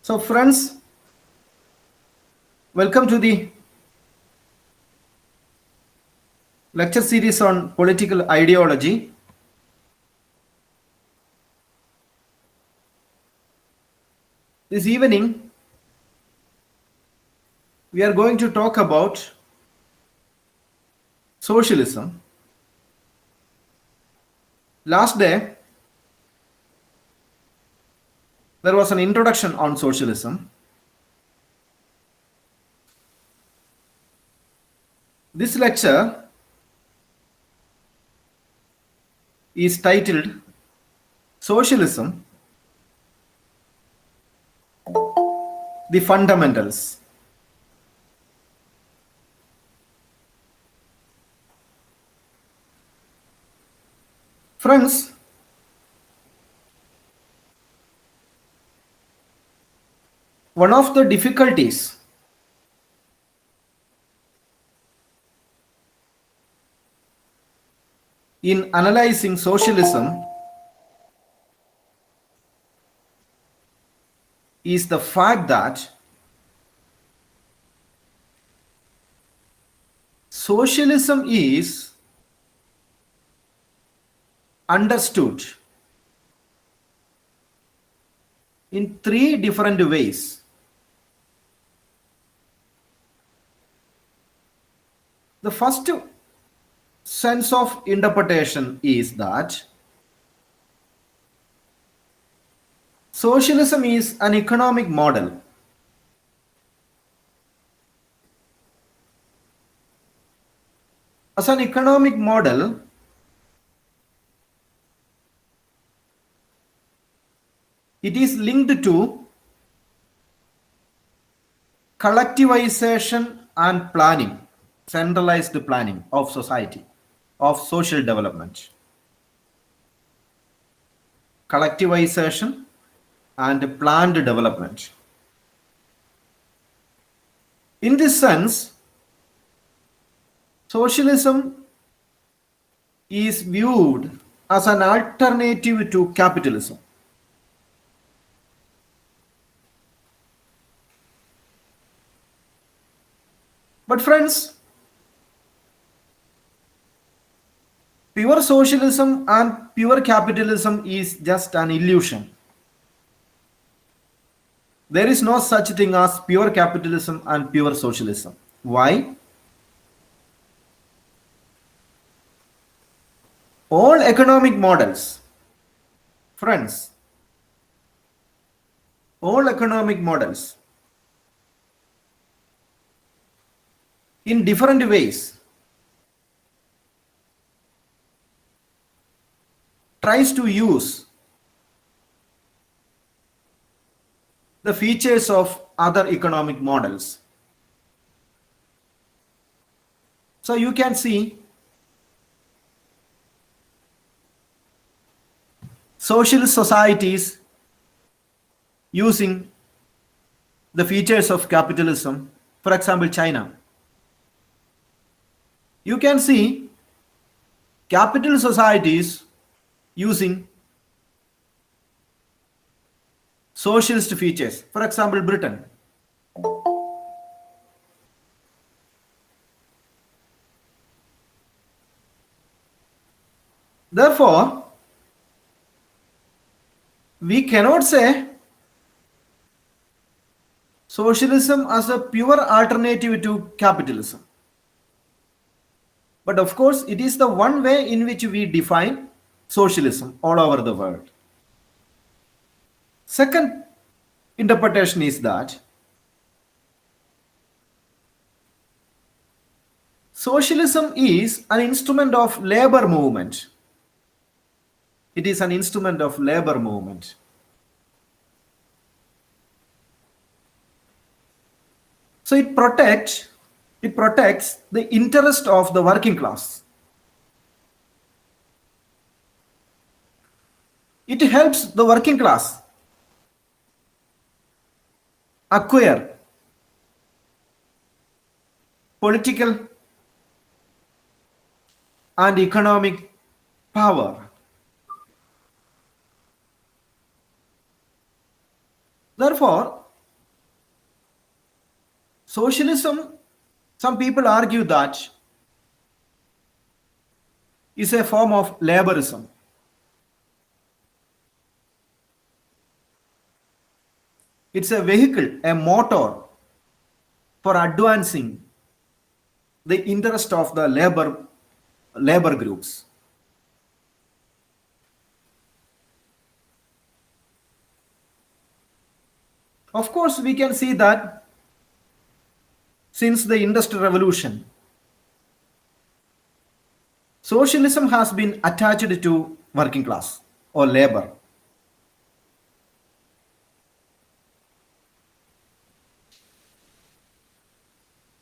So, friends, welcome to the lecture series on political ideology. This evening, we are going to talk about socialism. Last day, there was an introduction on socialism. This lecture is titled Socialism, the Fundamentals. Friends, one of the difficulties in analyzing socialism is the fact that socialism is understood in three different ways. The first sense of interpretation is that socialism is an economic model. As an economic model, it is linked to collectivization and planning, centralized planning of society, of social development. Collectivization and planned development. In this sense, socialism is viewed as an alternative to capitalism. But friends, pure socialism and pure capitalism is just an illusion. There is no such thing as pure capitalism and pure socialism. Why? All economic models, friends, all economic models in different ways tries to use the features of other economic models. So you can see socialist societies using the features of capitalism, for example, China. You can see capital societies using socialist features, for example, Britain. Therefore, we cannot say socialism as a pure alternative to capitalism. But of course, it is the one way in which we define socialism all over the world. Second interpretation is that socialism is an instrument of labor movement. It is an instrument of labor movement. So it protects the interest of the working class. It helps the working class acquire political and economic power. Therefore, Socialism, some people argue that, is a form of laborism. It's a vehicle, a motor for advancing the interest of the labor groups. Of course, we can see that since the Industrial Revolution, socialism has been attached to working class or labor.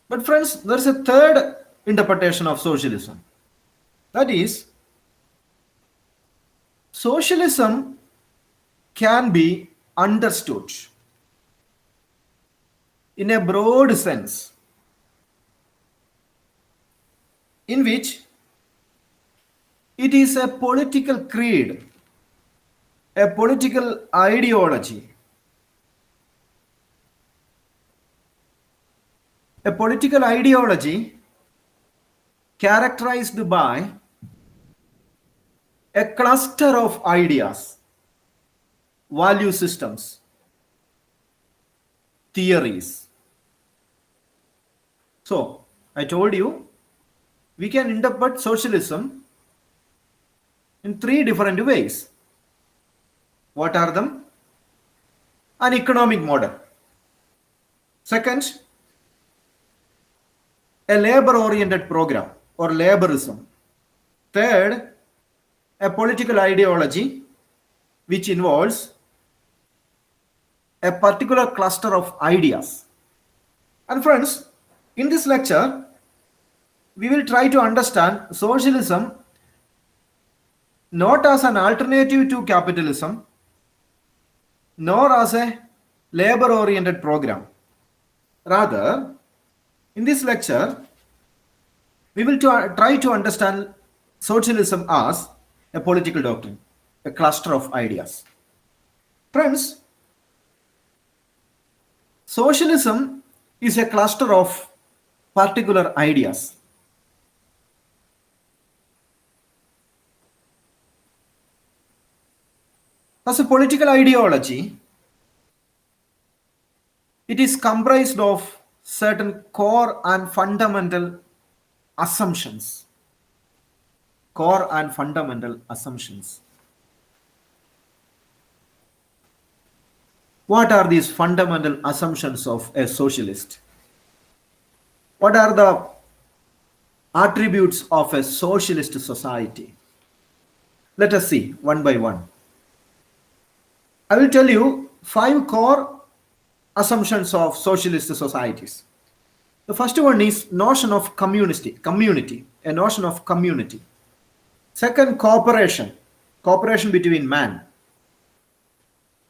But friends, there is a third interpretation of socialism. That is, socialism can be understood in a broad sense, in which it is a political creed, a political ideology, characterized by a cluster of ideas, value systems, theories. So, I told you, we can interpret socialism in three different ways. What are them? An economic model. Second, a labor-oriented program or laborism. Third, a political ideology which involves a particular cluster of ideas. And friends, in this lecture, we will try to understand socialism not as an alternative to capitalism, nor as a labor-oriented program. Rather, in this lecture, we will try to understand socialism as a political doctrine, a cluster of ideas. Friends, socialism is a cluster of particular ideas. As a political ideology, it is comprised of certain core and fundamental assumptions. Core and fundamental assumptions. What are these fundamental assumptions of a socialist? What are the attributes of a socialist society? Let us see one by one. I will tell you 5 core assumptions of socialist societies. The first one is notion of community, a notion of community. Second, cooperation between man.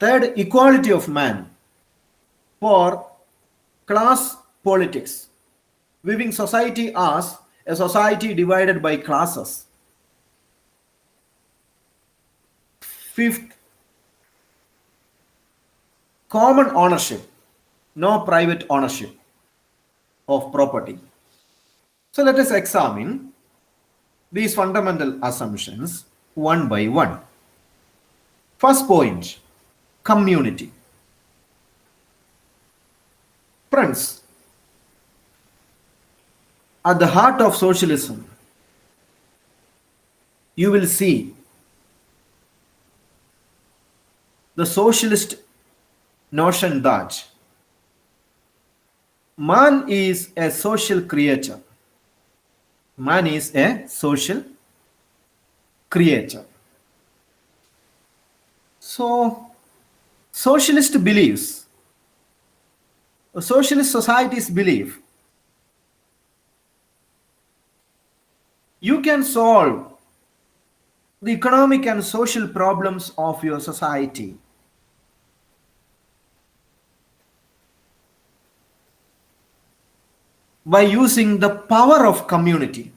Third, equality of man. 4, class politics, viewing society as a society divided by classes. 5th, common ownership, no private ownership of property. So let us examine these fundamental assumptions one by one. First point, community. Friends, at the heart of socialism, you will see the socialist notion that man is a social creature. Man is a social creature. So, socialist societies believe you can solve the economic and social problems of your society by using the power of community,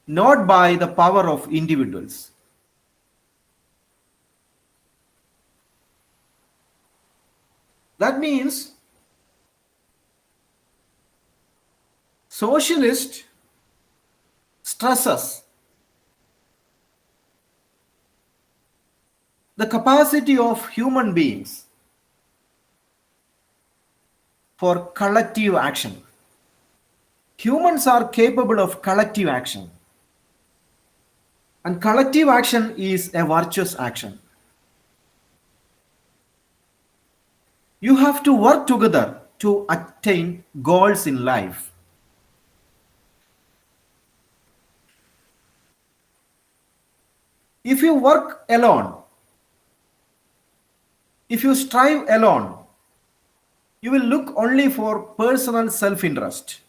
not by the power of individuals. That means Socialist stresses the capacity of human beings for collective action. Humans are capable of collective action, and collective action is a virtuous action. You have to work together to attain goals in life. If you work alone, if you strive alone, you will look only for personal self-interest.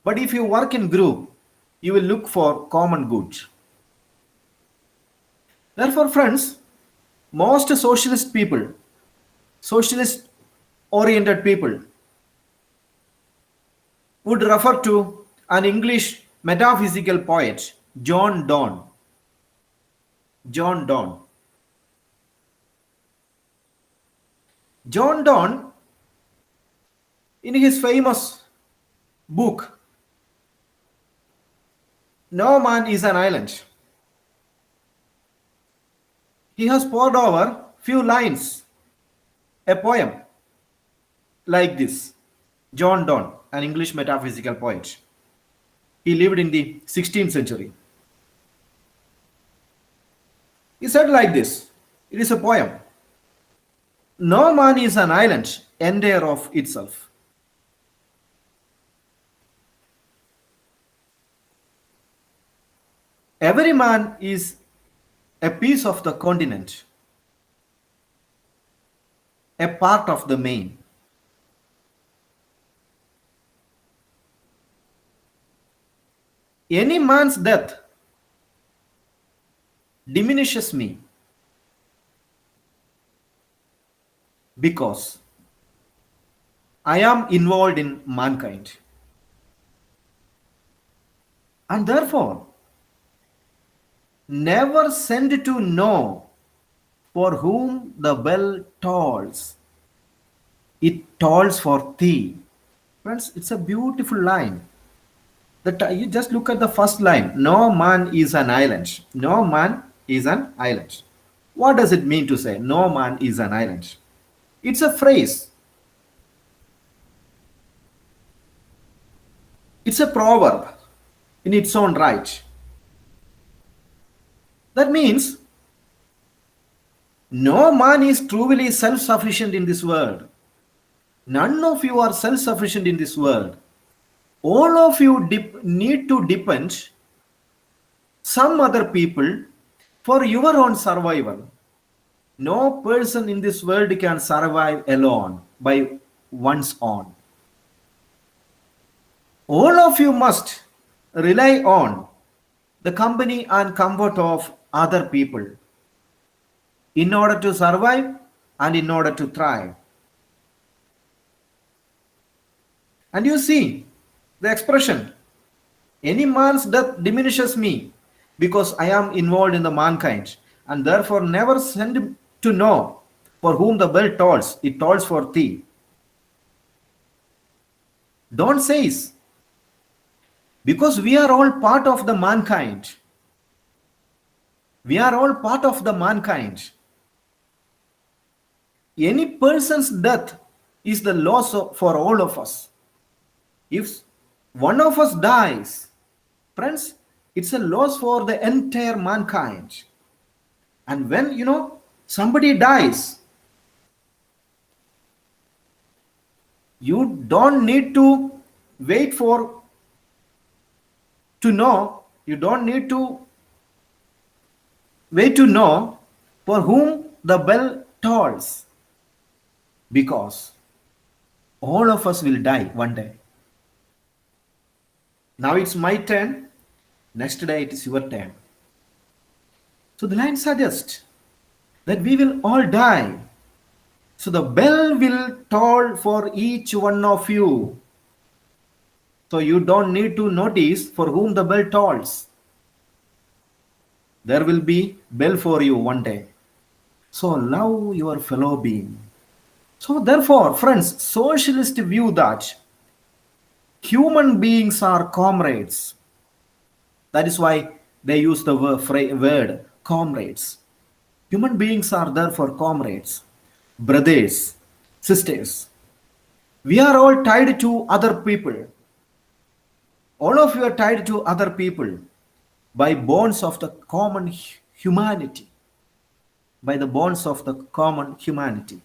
But if you work in group, you will look for common good. Therefore, friends, most socialist people, socialist oriented people, would refer to an English metaphysical poet, John Donne. John Donne. John Donne, in his famous book, No Man is an Island, he has poured over few lines, a poem like this. John Donne, an English metaphysical poet. He lived in the 16th century. He said like this. It is a poem. No man is an island entire of itself. Every man is a piece of the continent, a part of the main. Any man's death diminishes me because I am involved in mankind. And therefore, never send to know for whom the bell tolls. It tolls for thee. Friends, it's a beautiful line. You just look at the first line. No man is an island. No man is an island. What does it mean to say no man is an island? It's a phrase. It's a proverb in its own right. That means no man is truly self-sufficient in this world. None of you are self-sufficient in this world. All of you need to depend some other people for your own survival. No person in this world can survive alone by one's own. All of you must rely on the company and comfort of other people in order to survive and in order to thrive. And you see the expression, any man's death diminishes me because I am involved in the mankind, and therefore never send to know for whom the bell tolls, it tolls for thee. Don't say, because we are all part of the mankind. We are all part of the mankind. Any person's death is the loss for all of us. If one of us dies, friends, it's a loss for the entire mankind. And when somebody dies, you don't need to wait to know. You don't need to wait to know for whom the bell tolls, because all of us will die one day. Now it's my turn, next day it is your turn. So the line suggests that we will all die. So the bell will toll for each one of you. So you don't need to notice for whom the bell tolls. There will be bell for you one day. So love your fellow being. So therefore, friends, socialists view that Human beings are comrades. That is why they use the word comrades. Human beings are there for comrades, brothers, sisters. We are all tied to other people. All of you are tied to other people by bonds of the common humanity. By the bonds of the common humanity.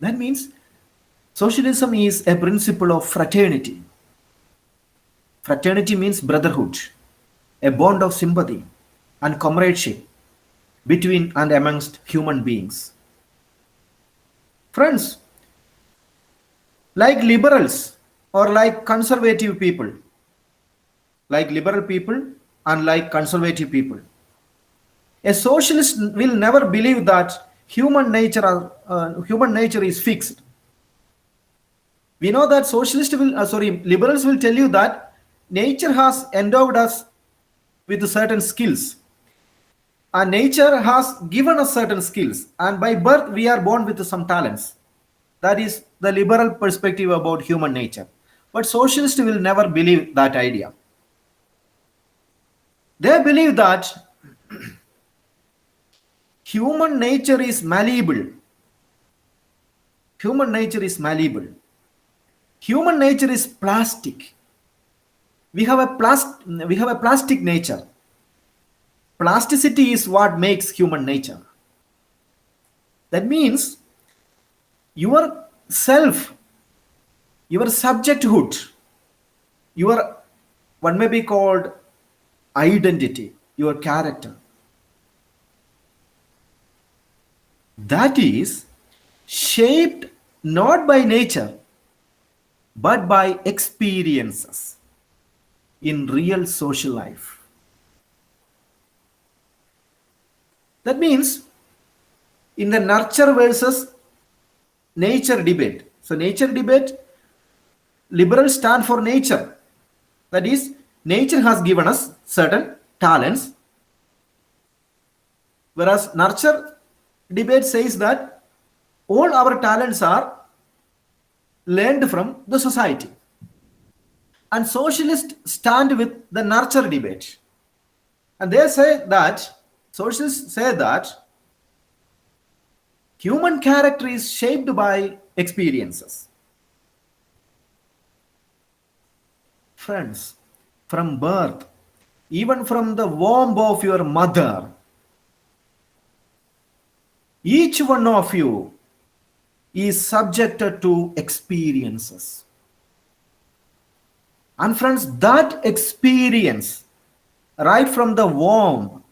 That means socialism is a principle of fraternity. Fraternity means brotherhood, a bond of sympathy and comradeship between and amongst human beings. Friends, like liberals or like conservative people, like liberal people and like conservative people, a socialist will never believe that human nature is fixed. We know that liberals will tell you that nature has endowed us with certain skills, and nature has given us certain skills, and by birth we are born with some talents. That is the liberal perspective about human nature. But socialists will never believe that idea. They believe that human nature is malleable. Human nature is malleable. Human nature is plastic. We have a plastic nature. Plasticity is what makes human nature. That means your self, your subjecthood, your what may be called identity, your character, that is shaped not by nature but by experiences in real social life. That means in the nurture versus nature debate. So, nature debate, liberals stand for nature. That is, nature has given us certain talents, whereas nurture debate says that all our talents are learned from the society. And socialists stand with the nurture debate. And they say that, socialists say that human character is shaped by experiences. Friends, from birth, even from the womb of your mother, each one of you is subjected to experiences. And friends, that experience, right from the womb,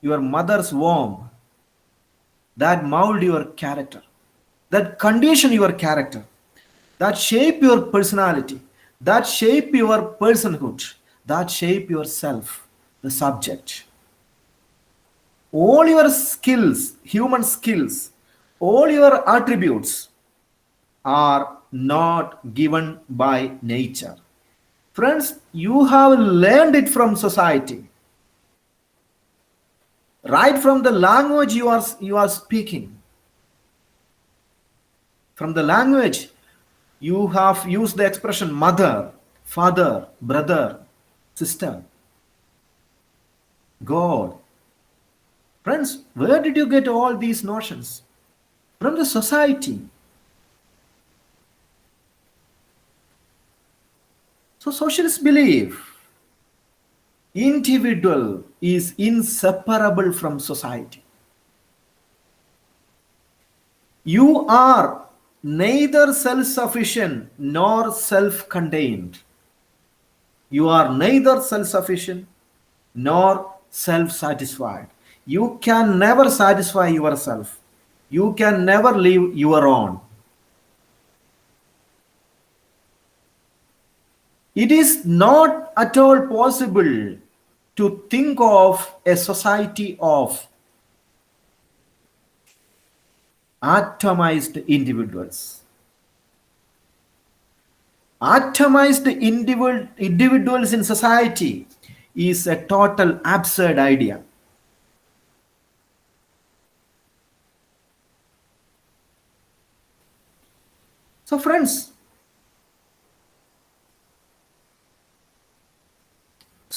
your mother's womb, that mold your character, that condition your character, that shape your personality, that shape your personhood, that shape yourself, the subject. All your skills, human skills, all your attributes are not given by nature. Friends, you have learned it from society. Right from the language you are speaking. From the language, you have used the expression mother, father, brother, sister, God. Friends, where did you get all these notions? From the society. So socialists believe individual is inseparable from society. You are neither self-sufficient nor self-contained. You are neither self-sufficient nor self-satisfied. You can never satisfy yourself. You can never live your own. It is not at all possible to think of a society of atomized individuals. Atomized individuals in society is a total absurd idea. So, friends,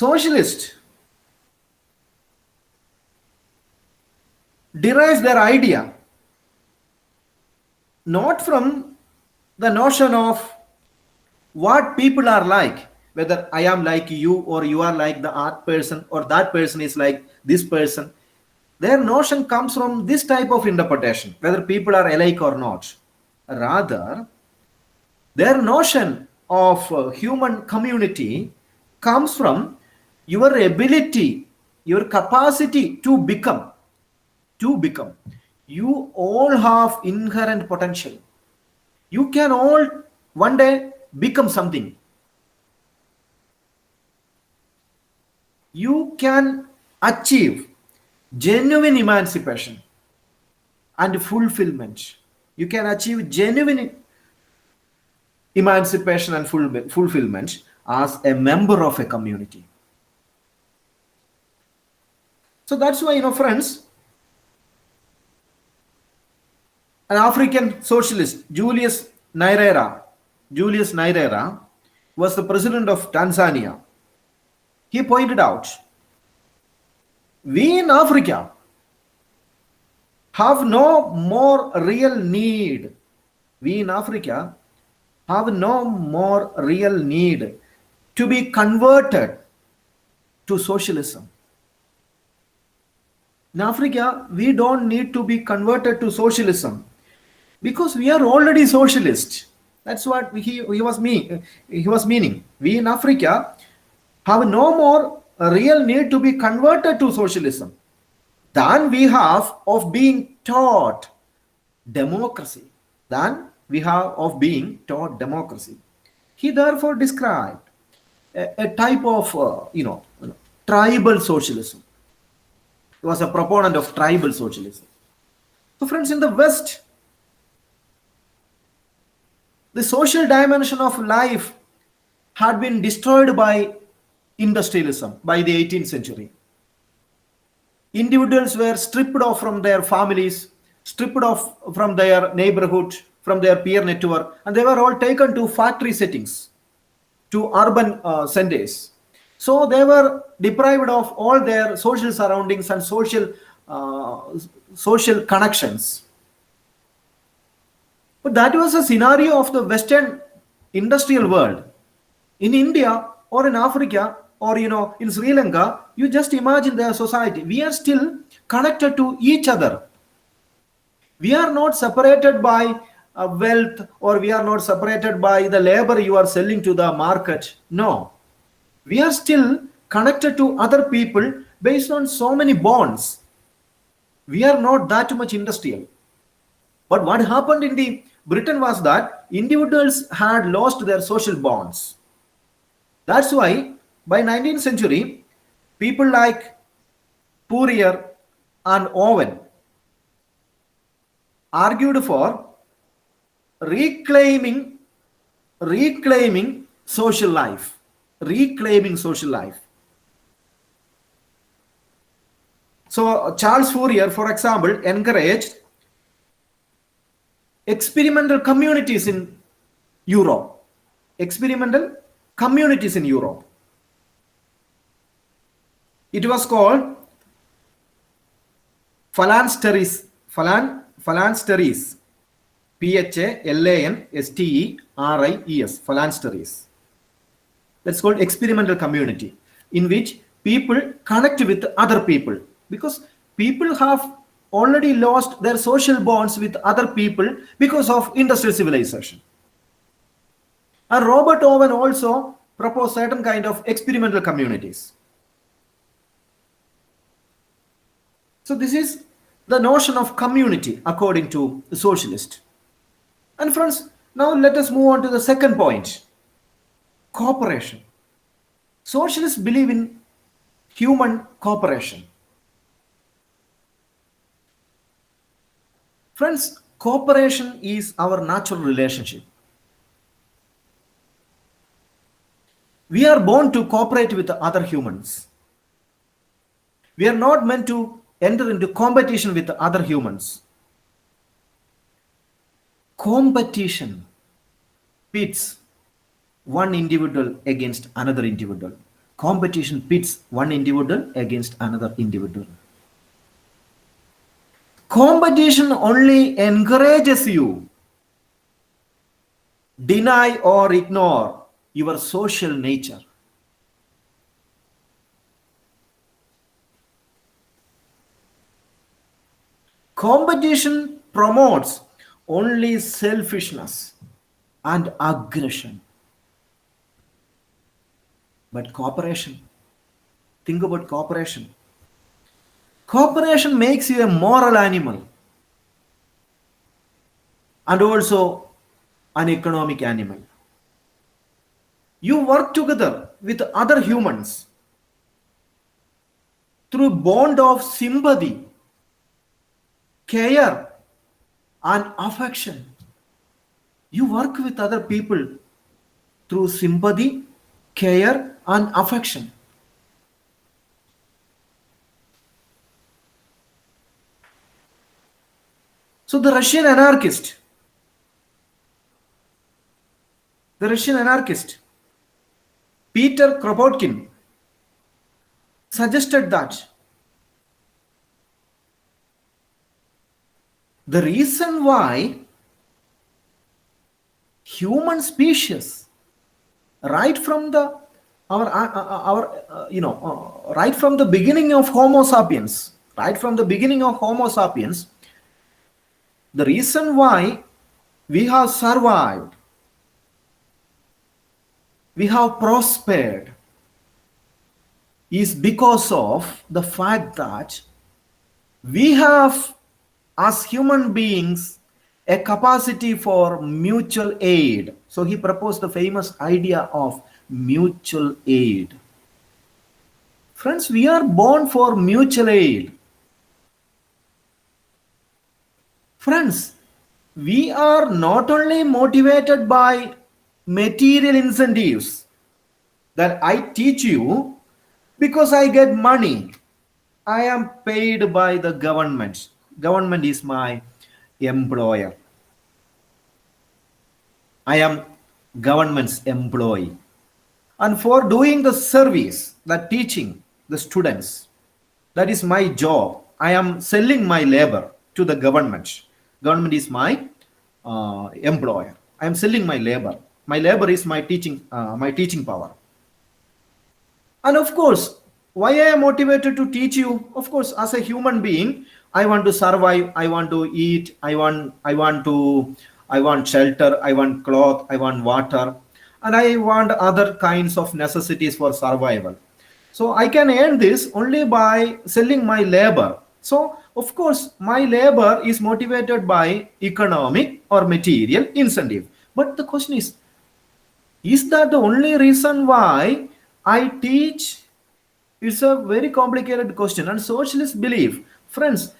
Socialist derives their idea not from the notion of what people are like, whether I am like you or you are like the art person or that person is like this person. Their notion comes from this type of interpretation, whether people are alike or not. Rather, their notion of human community comes from your ability, your capacity to become. To become. You all have inherent potential. You can all one day become something. You can achieve genuine emancipation and fulfillment. You can achieve genuine emancipation and fulfillment as a member of a community. So that's why, friends, an African socialist, Julius Nyerere, was the president of Tanzania. He pointed out, we in Africa have no more real need. We in Africa have no more real need to be converted to socialism. In Africa, we don't need to be converted to socialism because we are already socialist. That's what he was meaning. We in Africa have no more real need to be converted to socialism than we have of being taught democracy. He therefore described a type of tribal socialism. He was a proponent of tribal socialism. So friends, in the West, the social dimension of life had been destroyed by industrialism by the 18th century. Individuals were stripped off from their families, stripped off from their neighborhood, from their peer network, and they were all taken to factory settings, to urban centers. So they were deprived of all their social surroundings and social connections. But that was a scenario of the Western industrial world. In India or in Africa or in Sri Lanka, you just imagine their society. We are still connected to each other. We are not separated by wealth, or we are not separated by the labor you are selling to the market. No. We are still connected to other people based on so many bonds. We are not that much industrial. But what happened in the Britain was that individuals had lost their social bonds. That's why by 19th century, people like Fourier and Owen argued for reclaiming social life. Reclaiming social life. So Charles Fourier, for example, encouraged experimental communities in Europe. Experimental communities in Europe. It was called phalansteries. Phalansteries. Phalansteries. Phalansteries. That's called experimental community, in which people connect with other people, because people have already lost their social bonds with other people because of industrial civilization. And Robert Owen also proposed certain kind of experimental communities. So this is the notion of community according to the socialist. And friends, now let us move on to the second point. Cooperation. Socialists believe in human cooperation. Friends, cooperation is our natural relationship. We are born to cooperate with other humans. We are not meant to enter into competition with other humans. Competition pits one individual against another individual. competition pits one individual against another individual. Competition only encourages you deny or ignore your social nature. Competition promotes only selfishness and aggression. But cooperation, think about cooperation. Cooperation makes you a moral animal and also an economic animal. You work together with other humans through bond of sympathy, care, and affection. You work with other people through sympathy, care, and affection. So the Russian anarchist Peter Kropotkin suggested that the reason why human species, right from the right from the beginning of Homo sapiens, the reason why we have survived, we have prospered, is because of the fact that we have, as human beings, a capacity for mutual aid. So he proposed the famous idea of mutual aid. Friends, we are born for mutual aid. Friends, we are not only motivated by material incentives that I teach you because I get money. I am paid by the government. Government is my employer. I am government's employee. And for doing the service, that teaching the students, that is my job. I am selling my labor to the government. Government is my employer. I am selling my labor. My labor is my teaching power. And of course, why I am motivated to teach you? Of course, as a human being, I want to survive. I want to eat. I want shelter. I want cloth. I want water, and I want other kinds of necessities for survival. So I can earn this only by selling my labor. So of course, my labor is motivated by economic or material incentive. But the question is that the only reason why I teach? It's a very complicated question. And socialists believe, friends,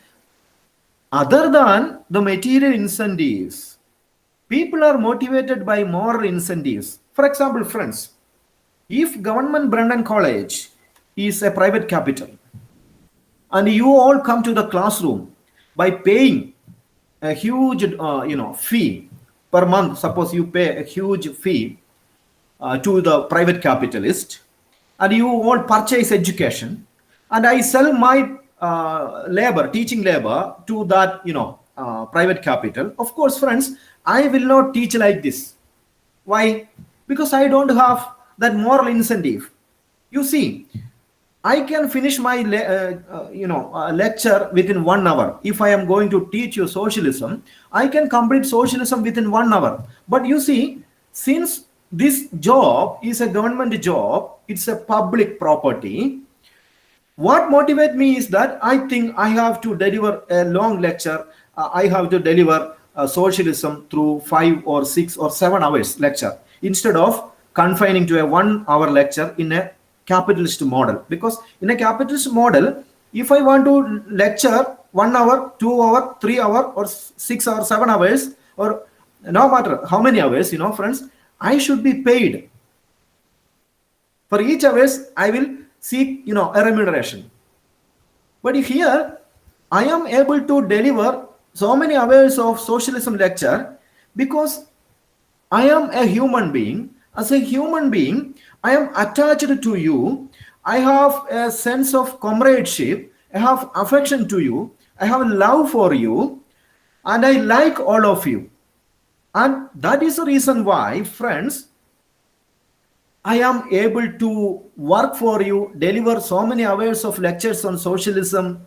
other than the material incentives, people are motivated by moral incentives. For example, friends, if government Brandon College is a private capital and you all come to the classroom by paying a huge fee per month, suppose you pay a huge fee to the private capitalist, and you all purchase education, and I sell my labor, teaching labor, to that private capital. Of course, friends, I will not teach like this. Why? Because I don't have that moral incentive. You see, I can finish my lecture within 1 hour. If I am going to teach you socialism, I can complete socialism within 1 hour. But you see, since this job is a government job, it's a public property. What motivates me is that I think I have to deliver a long lecture. I have to deliver socialism through 5 or 6 or 7 hours lecture instead of confining to a 1 hour lecture in a capitalist model. Because in a capitalist model, if I want to lecture 1 hour, 2 hour, 3 hour, or 6 or 7 hours, or no matter how many hours, friends, I should be paid. For each hours, I will seek, a remuneration. But here, I am able to deliver so many hours of socialism lecture because I am a human being. As a human being, I am attached to you. I have a sense of comradeship. I have affection to you. I have love for you. And I like all of you. And that is the reason why, friends, I am able to work for you, deliver so many hours of lectures on socialism.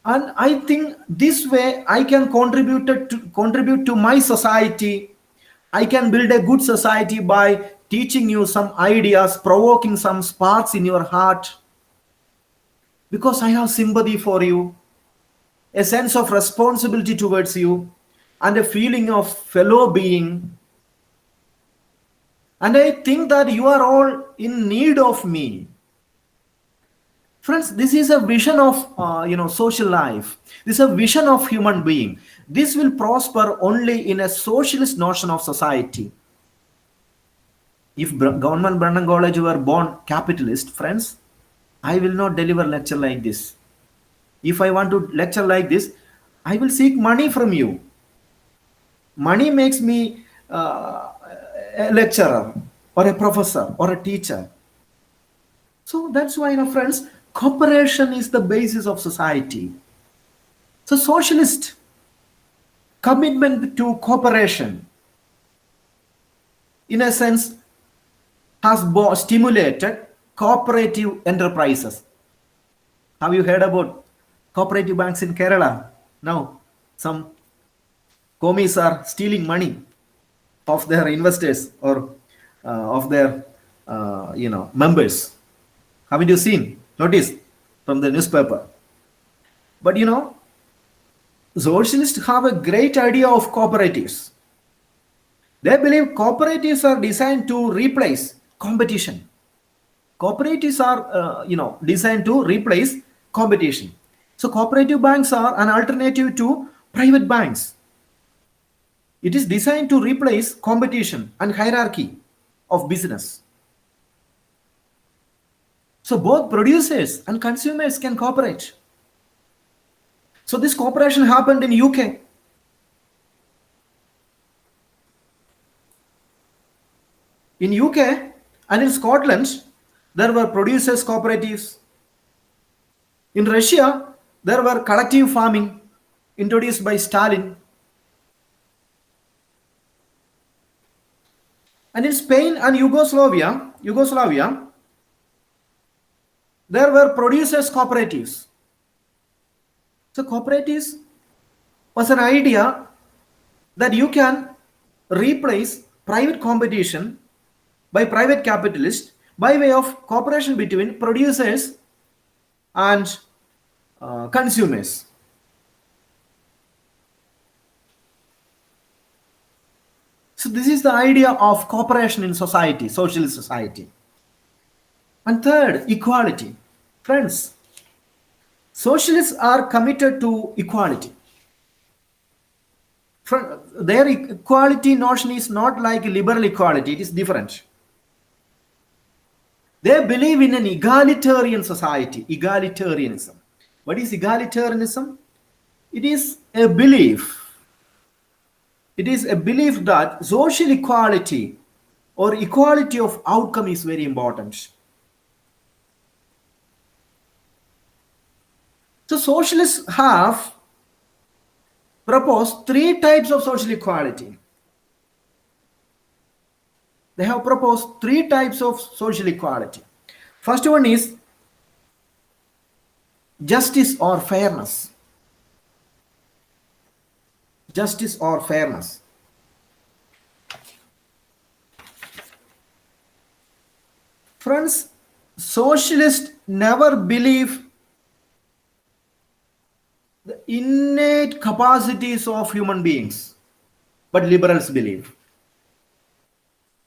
And I think this way I can contribute to my society. I can build a good society by teaching you some ideas, provoking some sparks in your heart, because I have sympathy for you, a sense of responsibility towards you, and a feeling of fellow being. And I think that you are all in need of me. Friends, this is a vision of social life. This is a vision of human being. This will prosper only in a socialist notion of society. If government Brandon College were born capitalist, friends, I will not deliver lecture like this. If I want to lecture like this, I will seek money from you. Money makes me a lecturer or a professor or a teacher. So that's why, friends, cooperation is the basis of society. So socialist commitment to cooperation, in a sense, has stimulated cooperative enterprises. Have you heard about cooperative banks in Kerala? Now, some commies are stealing money of their investors or of their members. Haven't you seen? Notice from the newspaper. But socialists have a great idea of cooperatives. They believe cooperatives are designed to replace competition. Cooperatives are designed to replace competition. So cooperative banks are an alternative to private banks. It is designed to replace competition and hierarchy of business. So both producers and consumers can cooperate. So this cooperation happened in UK. In UK and in Scotland, there were producers cooperatives. In Russia, there were collective farming introduced by Stalin. And in Spain and Yugoslavia, there were producers cooperatives. So cooperatives was an idea that you can replace private competition by private capitalists by way of cooperation between producers and consumers. So this is the idea of cooperation in society, socialist society. And third, equality. Friends, socialists are committed to equality. Their equality notion is not like liberal equality, it is different. They believe in an egalitarian society, egalitarianism. What is egalitarianism? It is a belief. It is a belief that social equality or equality of outcome is very important. So socialists have proposed three types of social equality. They have proposed three types of social equality. First one is justice or fairness. Justice or fairness. Friends, socialists never believe the innate capacities of human beings, but liberals believe.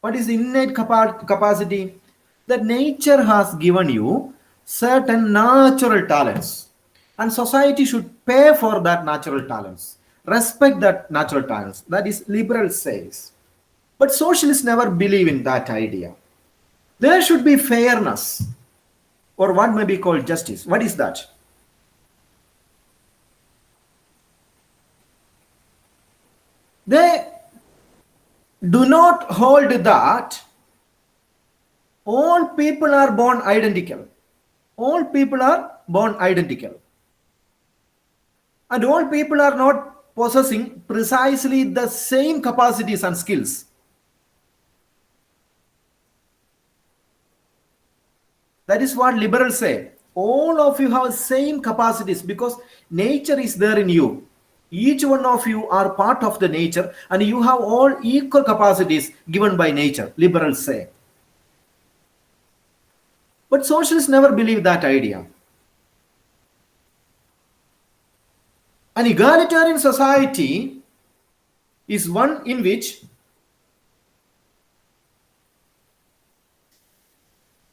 What is innate capacity? That nature has given you certain natural talents, and society should pay for that natural talents, respect that natural talents. That is liberal says. But socialists never believe in that idea. There should be fairness, or what may be called justice. What is that? They do not hold that all people are born identical. All people are born identical. And all people are not possessing precisely the same capacities and skills. That is what liberals say. All of you have same capacities because nature is there in you. Each one of you are part of the nature and you have all equal capacities given by nature, liberals say. But socialists never believe that idea. An egalitarian society is one in which,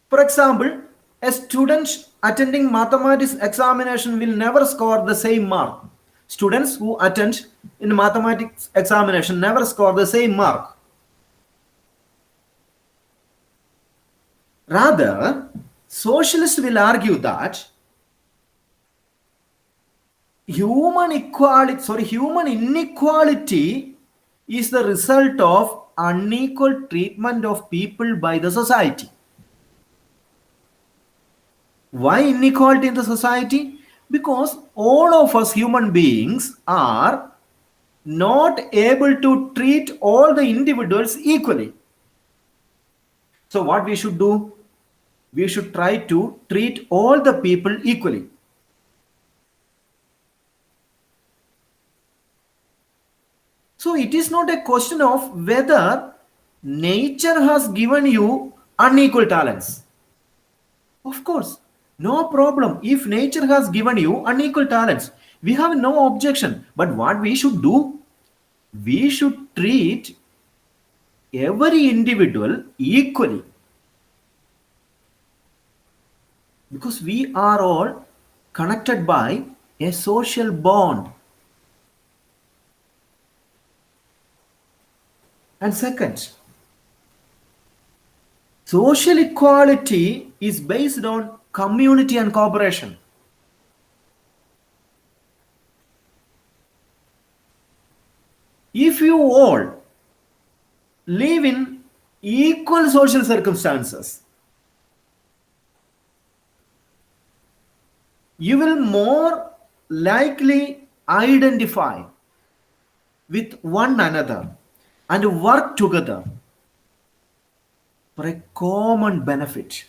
for example, a student attending mathematics examination will never score the same mark. Students who attend in mathematics examination never score the same mark. Rather, socialists will argue that human inequality is the result of unequal treatment of people by the society. Why inequality in the society? Because all of us human beings are not able to treat all the individuals equally. So what we should do? We should try to treat all the people equally. So it is not a question of whether nature has given you unequal talents. Of course, no problem. If nature has given you unequal talents, we have no objection. But what we should do? We should treat every individual equally. Because we are all connected by a social bond. And second, social equality is based on community and cooperation. If you all live in equal social circumstances, you will more likely identify with one another and work together for a common benefit.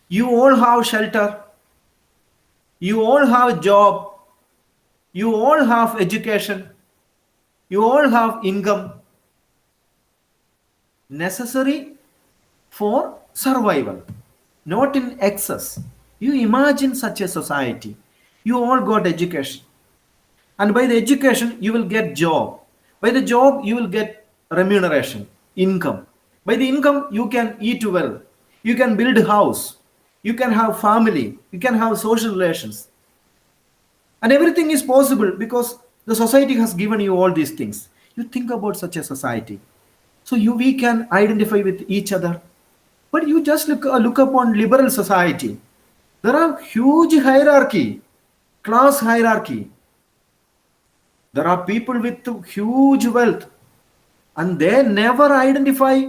You all have shelter, you all have job, you all have education, you all have income necessary for survival, not in excess. You imagine such a society. You all got education. And by the education, you will get job. By the job, you will get remuneration, income. By the income, you can eat well. You can build a house. You can have family. You can have social relations. And everything is possible because the society has given you all these things. You think about such a society. So we can identify with each other. But you just look upon liberal society. There are huge hierarchy, class hierarchy. There are people with huge wealth and they never identify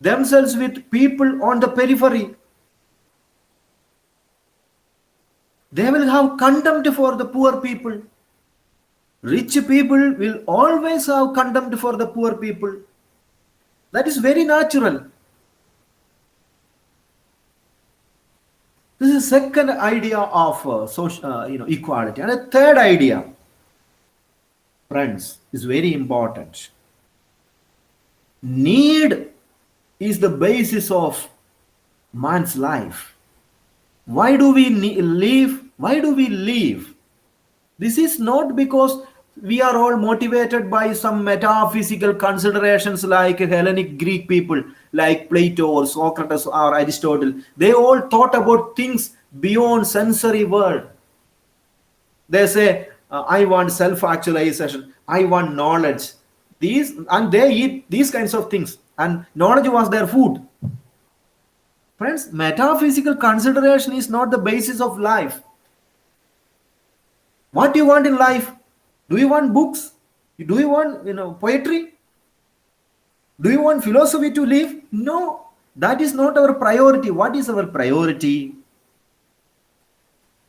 themselves with people on the periphery. They will have contempt for the poor people. Rich people will always have contempt for the poor people. That is very natural. This is second idea of equality. And a third idea, friends, is very important. Need is the basis of man's life. Why do we live? Why do we live? This is not because we are all motivated by some metaphysical considerations like Hellenic Greek people, like Plato or Socrates or Aristotle. They all thought about things beyond sensory world. They say, I want self-actualization, I want knowledge. And they eat these kinds of things. And knowledge was their food. Friends, metaphysical consideration is not the basis of life. What do you want in life? Do you want books? Do you want poetry? Do you want philosophy to live? No, that is not our priority. What is our priority?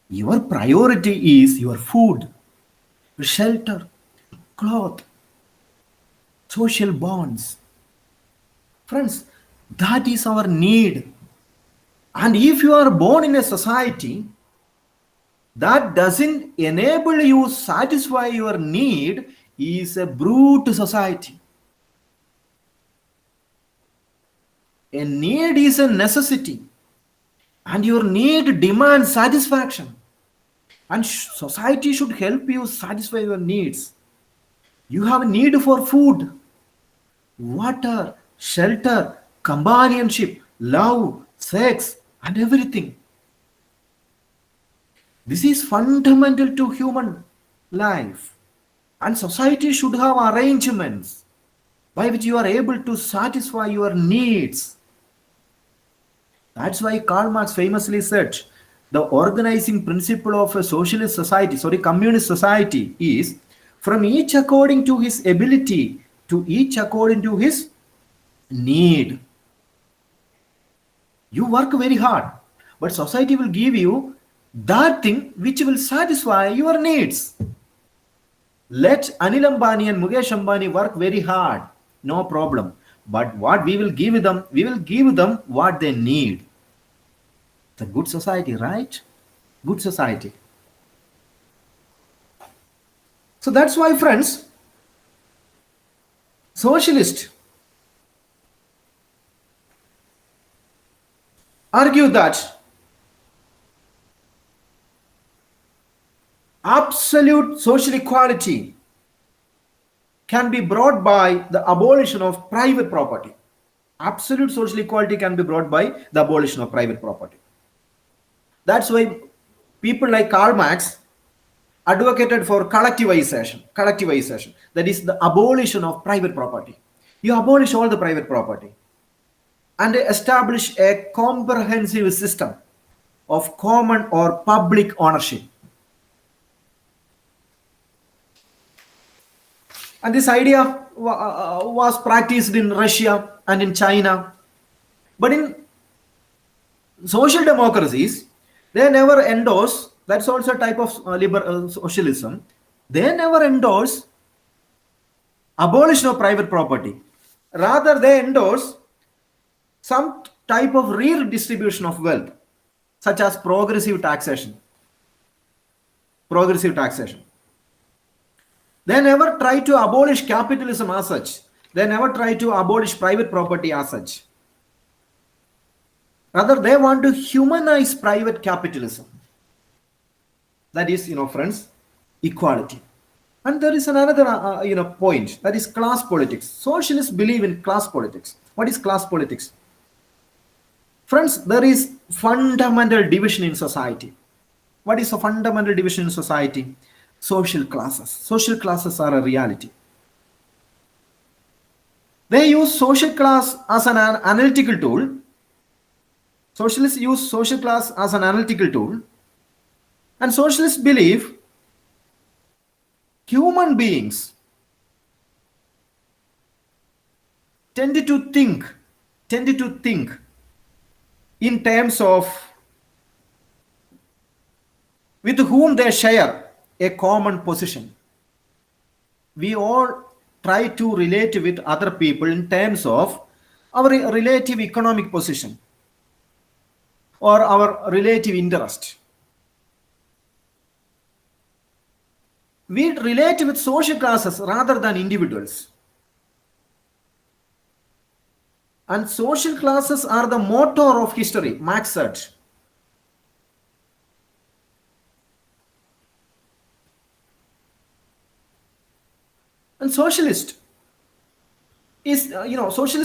Your priority is your food, shelter, cloth, social bonds. Friends, that is our need. And if you are born in a society that doesn't enable you satisfy your need, is a brute society. A need is a necessity, and your need demands satisfaction. And society should help you satisfy your needs. You have a need for food, water, shelter, companionship, love, sex, and everything. This is fundamental to human life. And society should have arrangements by which you are able to satisfy your needs. That's why Karl Marx famously said the organizing principle of a socialist society, communist society, is from each according to his ability to each according to his need. You work very hard, but society will give you that thing which will satisfy your needs. Let Anil Ambani and Mukesh Ambani work very hard, no problem. But what we will give them, we will give them what they need. It's a good society, right? Good society. So that's why, friends, socialists argue that absolute social equality can be brought by the abolition of private property. Absolute social equality can be brought by the abolition of private property. That's why people like Karl Marx advocated for collectivization. That is the abolition of private property. You abolish all the private property and establish a comprehensive system of common or public ownership. And this idea was practiced in Russia and in China. But in social democracies, they never endorse, that's also a type of socialism, they never endorse abolition of private property. Rather, they endorse some type of redistribution of wealth, such as progressive taxation. They never try to abolish capitalism as such. They never try to abolish private property as such. Rather, they want to humanize private capitalism. That is, friends, equality. And there is another, point, that is class politics. Socialists believe in class politics. What is class politics? Friends, there is fundamental division in society. What is a fundamental division in society? Social classes. Social classes are a reality. They use social class as an analytical tool. Socialists use social class as an analytical tool. And socialists believe human beings tend to think in terms of with whom they share a common position. We all try to relate with other people in terms of our relative economic position or our relative interest. We relate with social classes rather than individuals. And social classes are the motor of history, Marx said. And socialists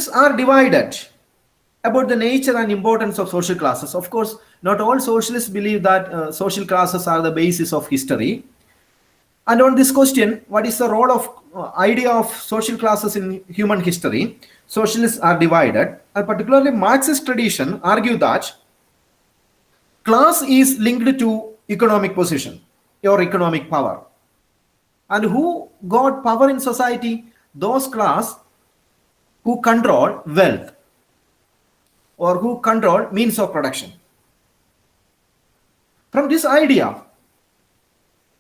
are divided about the nature and importance of social classes. Of course, not all socialists believe that social classes are the basis of history. And on this question, what is the role of idea of social classes in human history? Socialists are divided, and particularly Marxist tradition argue that class is linked to economic position or economic power. And who got power in society? Those class who control wealth or who control means of production. From this idea,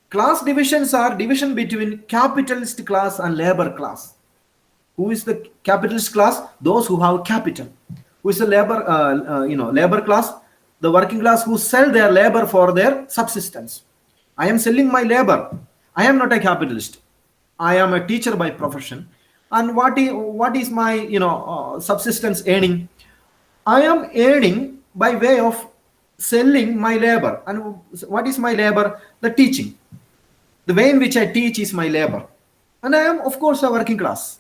class divisions are division between capitalist class and labor class. Who is the capitalist class? Those who have capital. Who is the labor class? The working class who sell their labor for their subsistence. I am selling my labor. I am not a capitalist. I am a teacher by profession. And what is my subsistence earning? I am earning by way of selling my labor. And what is my labor? The teaching. The way in which I teach is my labor. And I am, of course, a working class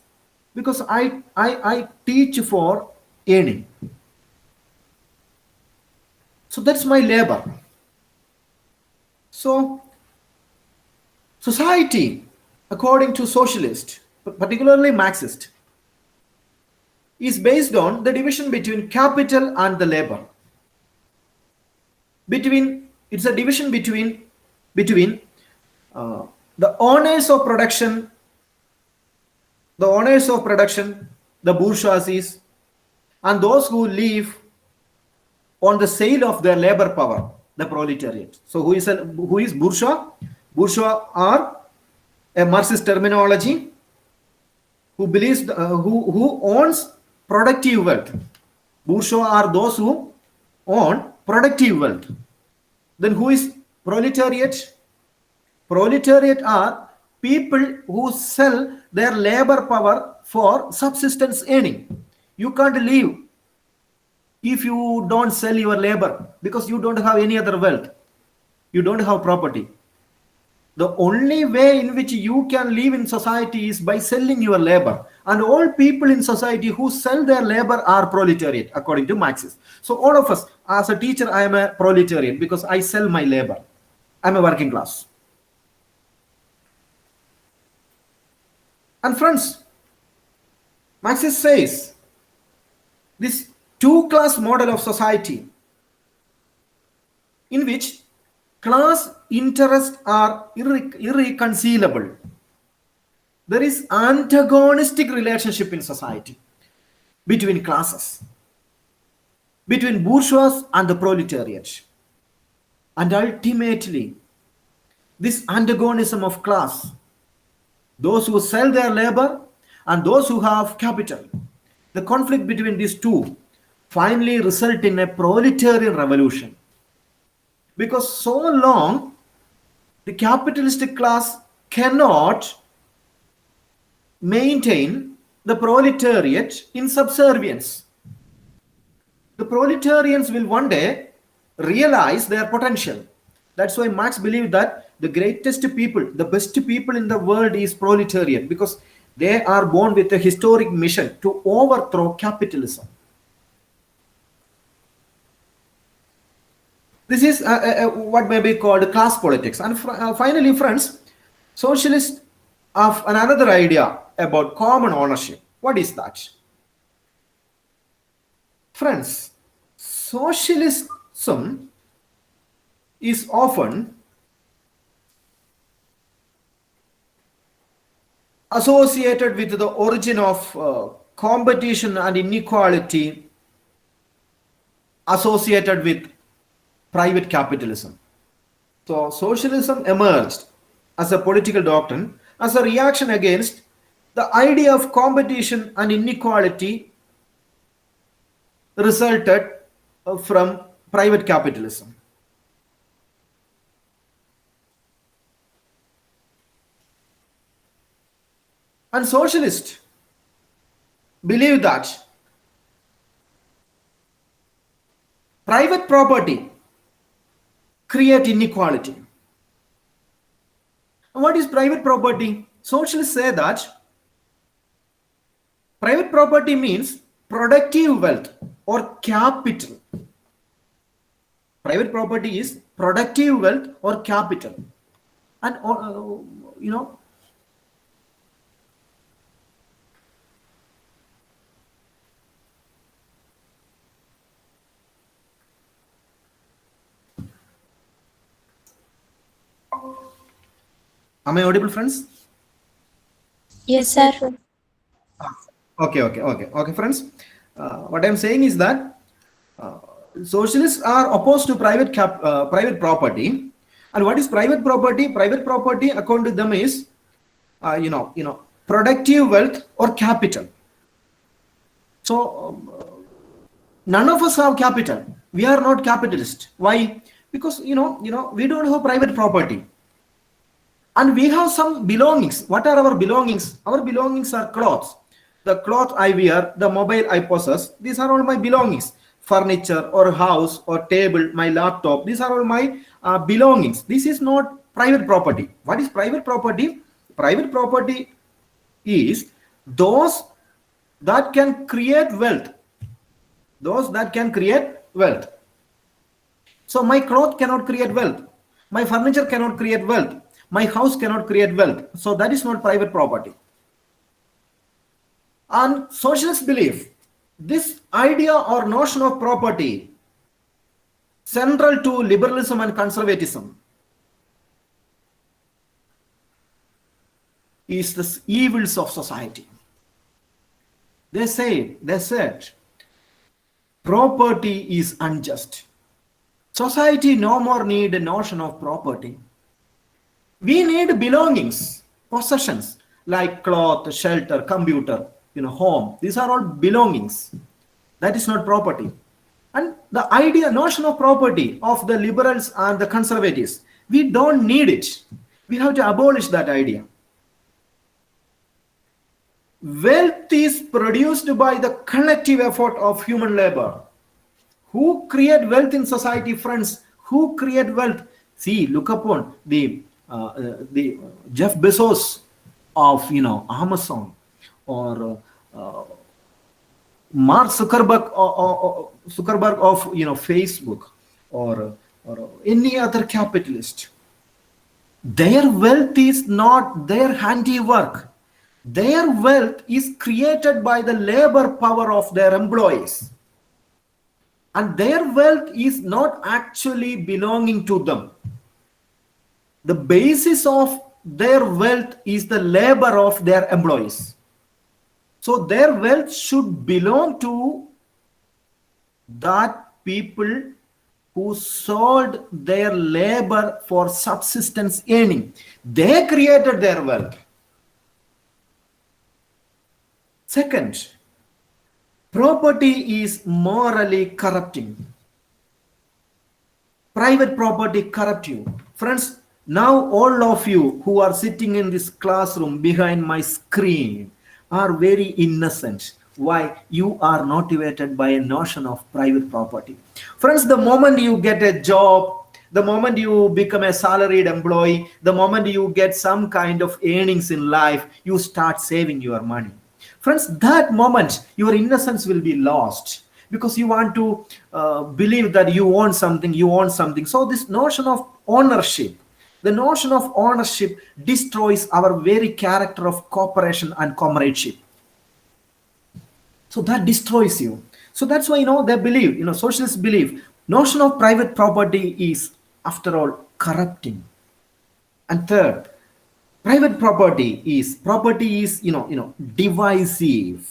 because I teach for earning. So that's my labor. So society, according to socialist, particularly Marxist, is based on the division between capital and the labor. It's a division between the owners of production, the bourgeoisie, and those who live on the sale of their labor power, the proletariat. So who is bourgeois? Bourgeois are a Marxist terminology who believes who owns productive wealth. Bourgeois are those who own productive wealth. Then who is proletariat? Proletariat are people who sell their labor power for subsistence earning. You can't live if you don't sell your labor because you don't have any other wealth. You don't have property. The only way in which you can live in society is by selling your labor. And all people in society who sell their labor are proletariat, according to Marxists. So all of us, as a teacher, I am a proletariat because I sell my labor. I'm a working class. And friends, Marxist says this two-class model of society in which class interests are irreconcilable. There is antagonistic relationship in society between classes, between bourgeois and the proletariat. And ultimately, this antagonism of class, those who sell their labor and those who have capital, the conflict between these two finally result in a proletarian revolution. Because so long the capitalistic class cannot maintain the proletariat in subservience. The proletarians will one day realize their potential. That's why Marx believed that the greatest people, the best people in the world is proletariat because they are born with a historic mission to overthrow capitalism. This is what may be called class politics. And finally, friends, socialists have another idea about common ownership. What is that? Friends, socialism is often associated with the origin of competition and inequality associated with private capitalism. So socialism emerged as a political doctrine as a reaction against the idea of competition and inequality resulted from private capitalism. And socialists believe that private property create inequality. And what is private property? Socialists say that private property means productive wealth or capital. Private property is productive wealth or capital. And am I audible, friends? Yes, sir. Okay, friends. What I'm saying is that uh, socialists are opposed to private property. And what is private property? Private property, according to them, is productive wealth or capital. So none of us have capital. We are not capitalist. Why? Because we don't have private property, and we have some belongings. What are our belongings? Our belongings are clothes. The cloth I wear, the mobile I possess, these are all my belongings. Furniture or house or table, my laptop, these are all my belongings. This is not private property. What is private property? Private property is those that can create wealth. Those that can create wealth. So my cloth cannot create wealth. My furniture cannot create wealth. My house cannot create wealth. So that is not private property. And socialists believe this idea or notion of property central to liberalism and conservatism is the evils of society. They said property is unjust. Society no more need a notion of property. We need belongings, possessions like cloth, shelter, computer, home. These are all belongings. That is not property. And the notion of property of the liberals and the conservatives, we don't need it. We have to abolish that idea. Wealth is produced by the collective effort of human labor. Who create wealth in society, friends? Who create wealth? See, look upon the Jeff Bezos of Amazon, or Mark Zuckerberg of Facebook, or any other capitalist. Their wealth is not their handiwork. Their wealth is created by the labor power of their employees. And their wealth is not actually belonging to them. The basis of their wealth is the labor of their employees. So their wealth should belong to that people who sold their labor for subsistence earning. They created their wealth. Second, property is morally corrupting. Private property corrupt you. Friends, now all of you who are sitting in this classroom behind my screen are very innocent. Why? You are motivated by a notion of private property. Friends, the moment you get a job, the moment you become a salaried employee, the moment you get some kind of earnings in life, you start saving your money. Friends, that moment your innocence will be lost, because you want to believe that you own something. So this notion of ownership, the notion of ownership destroys our very character of cooperation and comradeship. So that destroys you. So that's why they believe, socialists believe notion of private property is, after all, corrupting. And third, private property is divisive.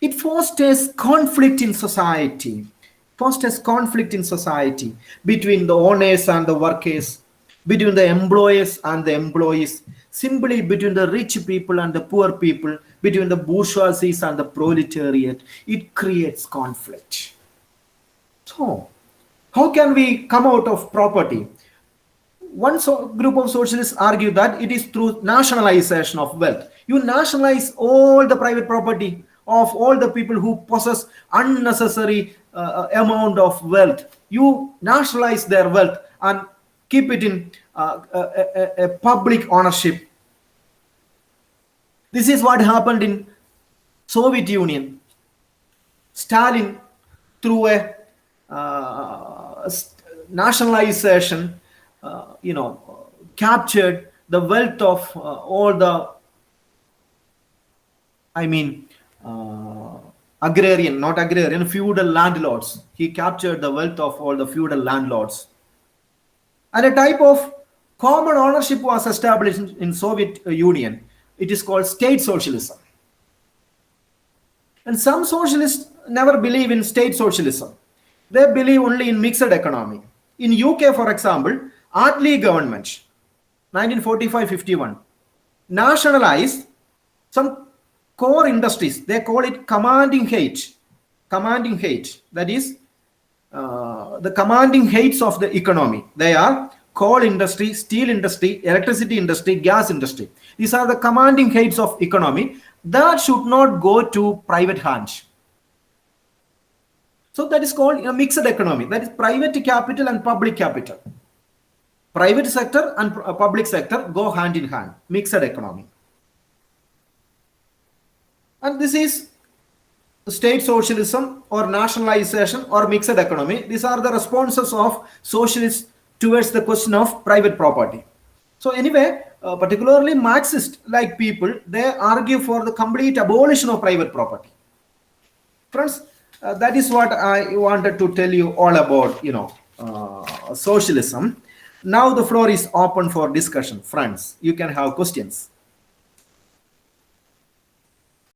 It fosters conflict in society. Between the owners and the workers, between the employers and the employees, simply between the rich people and the poor people, between the bourgeoisies and the proletariat. It creates conflict. So, how can we come out of property? One group of socialists argue that it is through nationalization of wealth. You nationalize all the private property of all the people who possess unnecessary amount of wealth. You nationalize their wealth and keep it in a public ownership. This is what happened in Soviet Union. Stalin, through a nationalization, captured the wealth of all the, feudal landlords. He captured the wealth of all the feudal landlords. And a type of common ownership was established in Soviet Union. It is called state socialism. And some socialists never believe in state socialism. They believe only in mixed economy. In UK, for example, Attlee government, 1945-51, nationalized some core industries. They call it commanding height. Commanding height. That is the commanding heights of the economy. They are coal industry, steel industry, electricity industry, gas industry. These are the commanding heights of economy that should not go to private hands. So that is called a mixed economy. That is private capital and public capital. Private sector and public sector go hand in hand. Mixed economy. And this is state socialism or nationalization or mixed economy. These are the responses of socialists towards the question of private property. So anyway, particularly Marxist-like people, they argue for the complete abolition of private property. Friends, that is what I wanted to tell you all about, socialism. Now the floor is open for discussion. Friends, you can have questions.